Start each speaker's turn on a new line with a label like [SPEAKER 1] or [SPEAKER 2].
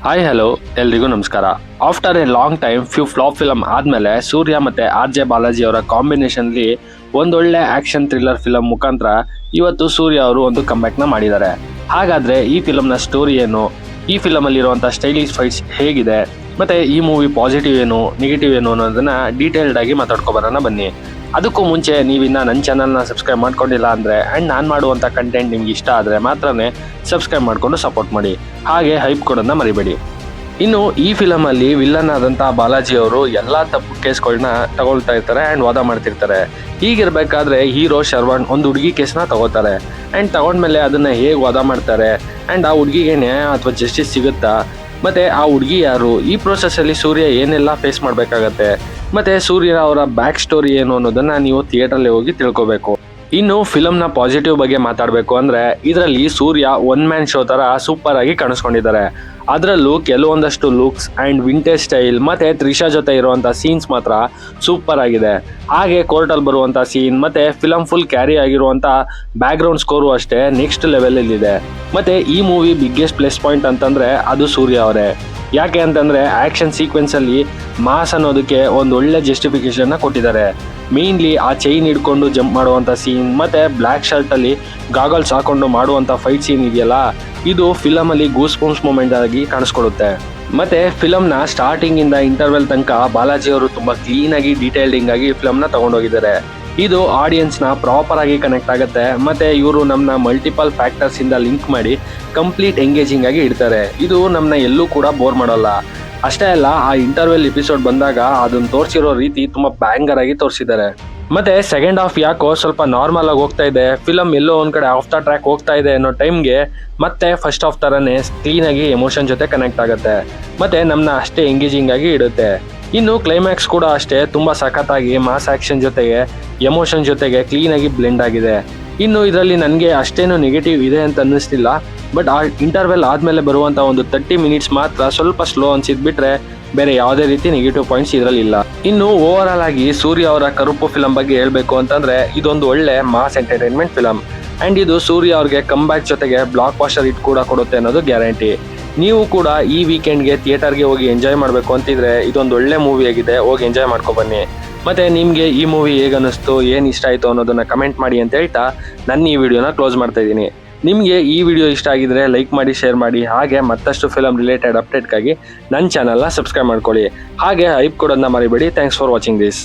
[SPEAKER 1] Hi hello ಎಲ್ರಿಗೂ ನಮಸ್ಕಾರ. After a long time flop film ಆದಮೇಲೆ ಸೂರ್ಯ ಮತ್ತು ಆರ್.ಜೆ. ಬಾಲಾಜಿ ಅವರ ಕಾಂಬಿನೇಷನ್ಲಿ ಒಂದೊಳ್ಳೆ ಆ್ಯಕ್ಷನ್ ಥ್ರಿಲ್ಲರ್ ಫಿಲಮ್ ಮುಖಾಂತರ ಇವತ್ತು ಸೂರ್ಯ ಅವರು ಒಂದು ಕಂಬ್ಯಾಕ್ನ ಮಾಡಿದ್ದಾರೆ. ಹಾಗಾದರೆ ಈ ಫಿಲಮ್ನ ಸ್ಟೋರಿ ಏನು, ಈ ಫಿಲಮಲ್ಲಿರುವಂಥ ಸ್ಟೈಲಿಶ್ ಫೈಟ್ಸ್ ಹೇಗಿದೆ, ಮತ್ತು ಈ ಮೂವಿ ಪಾಸಿಟಿವ್ ಏನು ನೆಗೆಟಿವ್ ಏನು ಅನ್ನೋದನ್ನು ಡೀಟೇಲ್ಡಾಗಿ ಮಾತಾಡ್ಕೊಬರೋಣ ಬನ್ನಿ. ಅದಕ್ಕೂ ಮುಂಚೆ ನೀವಿನ್ನು ನನ್ನ ಚಾನಲ್ನ ಸಬ್ಸ್ಕ್ರೈಬ್ ಮಾಡ್ಕೊಂಡಿಲ್ಲ ಅಂದರೆ ಆ್ಯಂಡ್ ನಾನು ಮಾಡುವಂಥ ಕಂಟೆಂಟ್ ನಿಮ್ಗೆ ಇಷ್ಟ ಆದರೆ ಮಾತ್ರನೇ ಸಬ್ಸ್ಕ್ರೈಬ್ ಮಾಡಿಕೊಂಡು ಸಪೋರ್ಟ್ ಮಾಡಿ. ಹಾಗೆ ಹೈಪ್ ಕೊಡೋದನ್ನ ಮರಿಬೇಡಿ. ಇನ್ನು ಈ ಫಿಲಮಲ್ಲಿ ವಿಲ್ಲನ್ ಆದಂಥ ಬಾಲಾಜಿ ಅವರು ಎಲ್ಲ ತಪ್ಪು ಕೇಸ್ಗಳನ್ನ ತಗೊಳ್ತಾ ಇರ್ತಾರೆ ಆ್ಯಂಡ್ ವಾದ ಮಾಡ್ತಿರ್ತಾರೆ. ಹೀಗಿರಬೇಕಾದ್ರೆ ಹೀರೋ ಶರ್ವಣ್ ಒಂದು ಹುಡುಗಿ ಕೇಸ್ನ ತಗೋತಾರೆ ಆ್ಯಂಡ್ ತಗೊಂಡ್ಮೇಲೆ ಅದನ್ನು ಹೇಗೆ ವಾದ ಮಾಡ್ತಾರೆ ಆ್ಯಂಡ್ ಆ ಹುಡುಗಿಗೆ ನ್ಯಾಯ ಅಥವಾ ಜಸ್ಟಿಸ್ ಸಿಗುತ್ತಾ, ಮತ್ತು ಆ ಹುಡುಗಿ ಯಾರು, ಈ ಪ್ರೊಸೆಸ್ಸಲ್ಲಿ ಸೂರ್ಯ ಏನೆಲ್ಲ ಫೇಸ್ ಮಾಡಬೇಕಾಗತ್ತೆ, ಮತ್ತು ಸೂರ್ಯ ಅವರ ಬ್ಯಾಕ್ ಸ್ಟೋರಿ ಏನು ಅನ್ನೋದನ್ನು ನೀವು ಥಿಯೇಟ್ರಲ್ಲಿ ಹೋಗಿ ತಿಳ್ಕೊಬೇಕು. ಇನ್ನು ಫಿಲಮ್ನ ಪಾಸಿಟಿವ್ ಬಗ್ಗೆ ಮಾತಾಡಬೇಕು ಅಂದರೆ ಇದರಲ್ಲಿ ಸೂರ್ಯ ಒನ್ ಮ್ಯಾನ್ ಶೋ ಥರ ಸೂಪರ್ ಆಗಿ ಕಾಣಿಸ್ಕೊಂಡಿದ್ದಾರೆ. ಅದರಲ್ಲೂ ಕೆಲವೊಂದಷ್ಟು ಲುಕ್ಸ್ ಆ್ಯಂಡ್ ವಿಂಟೇಜ್ ಸ್ಟೈಲ್ ಮತ್ತು ತ್ರಿಷಾ ಜೊತೆ ಇರುವಂಥ ಸೀನ್ಸ್ ಮಾತ್ರ ಸೂಪರ್ ಆಗಿದೆ. ಹಾಗೆ ಕೋರ್ಟಲ್ಲಿ ಬರುವಂಥ ಸೀನ್ ಮತ್ತು ಫಿಲಮ್ ಫುಲ್ ಕ್ಯಾರಿ ಆಗಿರುವಂಥ ಬ್ಯಾಕ್ಗ್ರೌಂಡ್ ಸ್ಕೋರು ಅಷ್ಟೇ ನೆಕ್ಸ್ಟ್ ಲೆವೆಲಲ್ಲಿದೆ. ಮತ್ತು ಈ ಮೂವಿ ಬಿಗ್ಗೆಸ್ಟ್ ಪ್ಲಸ್ ಪಾಯಿಂಟ್ ಅಂತಂದರೆ ಅದು ಸೂರ್ಯ ಅವರೇ. ಯಾಕೆ ಅಂತಂದರೆ ಆ್ಯಕ್ಷನ್ ಸೀಕ್ವೆನ್ಸಲ್ಲಿ ಮಾಸ್ ಅನ್ನೋದಕ್ಕೆ ಒಂದು ಒಳ್ಳೆ ಜಸ್ಟಿಫಿಕೇಷನ್ನ ಕೊಟ್ಟಿದ್ದಾರೆ. ಮೇನ್ಲಿ ಆ ಚೈನ್ ಹಿಡ್ಕೊಂಡು ಜಂಪ್ ಮಾಡುವಂಥ ಸೀನ್ ಮತ್ತು ಬ್ಲ್ಯಾಕ್ ಶರ್ಟಲ್ಲಿ ಗಾಗಲ್ಸ್ ಹಾಕೊಂಡು ಮಾಡುವಂಥ ಫೈಟ್ ಸೀನ್ ಇದೆಯಲ್ಲ, ಇದು ಫಿಲಮಲ್ಲಿ ಗೂಸ್ ಬಂಪ್ಸ್ ಮೂಮೆಂಟ್ ಆಗಿ ಕಾಣಿಸ್ಕೊಡುತ್ತೆ. ಮತ್ತು ಫಿಲಮ್ನ ಸ್ಟಾರ್ಟಿಂಗಿಂದ ಇಂಟರ್ವೆಲ್ ತನಕ ಬಾಲಾಜಿ ಅವರು ತುಂಬ ಕ್ಲೀನಾಗಿ ಡೀಟೇಲ್ಡಿಂಗ್ ಆಗಿ ಫಿಲಮ್ನ ತೊಗೊಂಡೋಗಿದ್ದಾರೆ. ಇದು ಆಡಿಯನ್ಸ್ನ ಪ್ರಾಪರಾಗಿ ಕನೆಕ್ಟ್ ಆಗುತ್ತೆ ಮತ್ತು ಇವರು ನಮ್ಮನ್ನ ಮಲ್ಟಿಪಲ್ ಫ್ಯಾಕ್ಟರ್ಸಿಂದ ಲಿಂಕ್ ಮಾಡಿ ಕಂಪ್ಲೀಟ್ ಎಂಗೇಜಿಂಗ್ ಆಗಿ ಇಡ್ತಾರೆ. ಇದು ನಮ್ಮನ್ನ ಎಲ್ಲೂ ಕೂಡ ಬೋರ್ ಮಾಡೋಲ್ಲ. ಅಷ್ಟೇ ಅಲ್ಲ, ಆ ಇಂಟರ್ವೆಲ್ ಎಪಿಸೋಡ್ ಬಂದಾಗ ಅದನ್ನು ತೋರಿಸಿರೋ ರೀತಿ ತುಂಬ ಬ್ಯಾಂಗರ್ ಆಗಿ ತೋರಿಸಿದ್ದಾರೆ. ಮತ್ತು ಸೆಕೆಂಡ್ ಹಾಫ್ ಯಾಕೋ ಸ್ವಲ್ಪ ನಾರ್ಮಲ್ ಆಗಿ ಹೋಗ್ತಾ ಇದೆ, ಫಿಲಮ್ ಎಲ್ಲೋ ಒಂದು ಕಡೆ ಆಫ್ ದ ಟ್ರ್ಯಾಕ್ ಹೋಗ್ತಾ ಇದೆ ಅನ್ನೋ ಟೈಮ್ಗೆ ಮತ್ತೆ ಫಸ್ಟ್ ಹಾಫ್ ಥರನೇ ಕ್ಲೀನಾಗಿ ಎಮೋಷನ್ ಜೊತೆ ಕನೆಕ್ಟ್ ಆಗುತ್ತೆ ಮತ್ತು ನಮ್ಮನ್ನ ಅಷ್ಟೇ ಎಂಗೇಜಿಂಗ್ ಆಗಿ ಇಡುತ್ತೆ. ಇನ್ನು ಕ್ಲೈಮ್ಯಾಕ್ಸ್ ಕೂಡ ಅಷ್ಟೇ ತುಂಬ ಸಖತ್ತಾಗಿ ಮಾಸ್ ಆ್ಯಕ್ಷನ್ ಜೊತೆಗೆ ಎಮೋಷನ್ ಜೊತೆಗೆ ಕ್ಲೀನಾಗಿ ಬ್ಲೆಂಡ್ ಆಗಿದೆ. ಇನ್ನು ಇದರಲ್ಲಿ ನನಗೆ ಅಷ್ಟೇನು ನೆಗೆಟಿವ್ ಇದೆ ಅಂತ ಅನ್ನಿಸ್ತಿಲ್ಲ, ಬಟ್ ಆ ಇಂಟರ್ವೆಲ್ ಆದಮೇಲೆ ಬರುವಂಥ ಒಂದು 30 ಮಿನಿಟ್ಸ್ ಮಾತ್ರ ಸ್ವಲ್ಪ ಸ್ಲೋ ಅನಿಸಿದ್ಬಿಟ್ರೆ ಬೇರೆ ಯಾವುದೇ ರೀತಿ ನೆಗೆಟಿವ್ ಪಾಯಿಂಟ್ಸ್ ಇದರಲ್ಲಿ ಇಲ್ಲ. ಇನ್ನು ಓವರ್ ಆಲ್ ಆಗಿ ಸೂರ್ಯ ಅವರ ಕರುಪ್ಪು ಫಿಲಮ್ ಬಗ್ಗೆ ಹೇಳಬೇಕು ಅಂತಂದರೆ ಇದೊಂದು ಒಳ್ಳೆ ಮಾಸ್ ಎಂಟರ್ಟೈನ್ಮೆಂಟ್ ಫಿಲಮ್ ಆ್ಯಂಡ್ ಇದು ಸೂರ್ಯ ಅವ್ರಿಗೆ ಕಮ್ಬ್ಯಾಕ್ ಜೊತೆಗೆ ಬ್ಲಾಕ್ ಬಾಸ್ಟರ್ ಹಿಟ್ ಕೂಡ ಕೊಡುತ್ತೆ ಅನ್ನೋದು ಗ್ಯಾರಂಟಿ. ನೀವು ಕೂಡ ಈ ವೀಕೆಂಡ್ಗೆ ಥಿಯೇಟರ್ಗೆ ಹೋಗಿ ಎಂಜಾಯ್ ಮಾಡಬೇಕು ಅಂತಿದ್ರೆ ಇದೊಂದು ಒಳ್ಳೆ ಮೂವಿ ಆಗಿದೆ, ಹೋಗಿ ಎಂಜಾಯ್ ಮಾಡ್ಕೊಬನ್ನಿ. ಮತ್ತು ನಿಮಗೆ ಈ ಮೂವಿ ಹೇಗೆ ಅನ್ನಿಸ್ತು, ಏನು ಇಷ್ಟ ಆಯಿತು ಅನ್ನೋದನ್ನು ಕಮೆಂಟ್ ಮಾಡಿ ಅಂತ ಹೇಳ್ತಾ ನನ್ನ ಈ ವಿಡಿಯೋನ ಕ್ಲೋಸ್ ಮಾಡ್ತಾ ಇದ್ದೀನಿ. ನಿಮಗೆ ಈ ವಿಡಿಯೋ ಇಷ್ಟ ಆಗಿದ್ರೆ ಲೈಕ್ ಮಾಡಿ, ಶೇರ್ ಮಾಡಿ, ಹಾಗೆ ಮತ್ತಷ್ಟು ಫಿಲಮ್ ರಿಲೇಟೆಡ್ ಅಪ್ಡೇಟ್ಗಾಗಿ ನನ್ನ ಚಾನಲ್ನ ಸಬ್ಸ್ಕ್ರೈಬ್ ಮಾಡ್ಕೊಳ್ಳಿ. ಹಾಗೆ ಹೈಪ್ ಕೊಡೋದನ್ನ ಮರಿಬೇಡಿ. Thanks for watching this.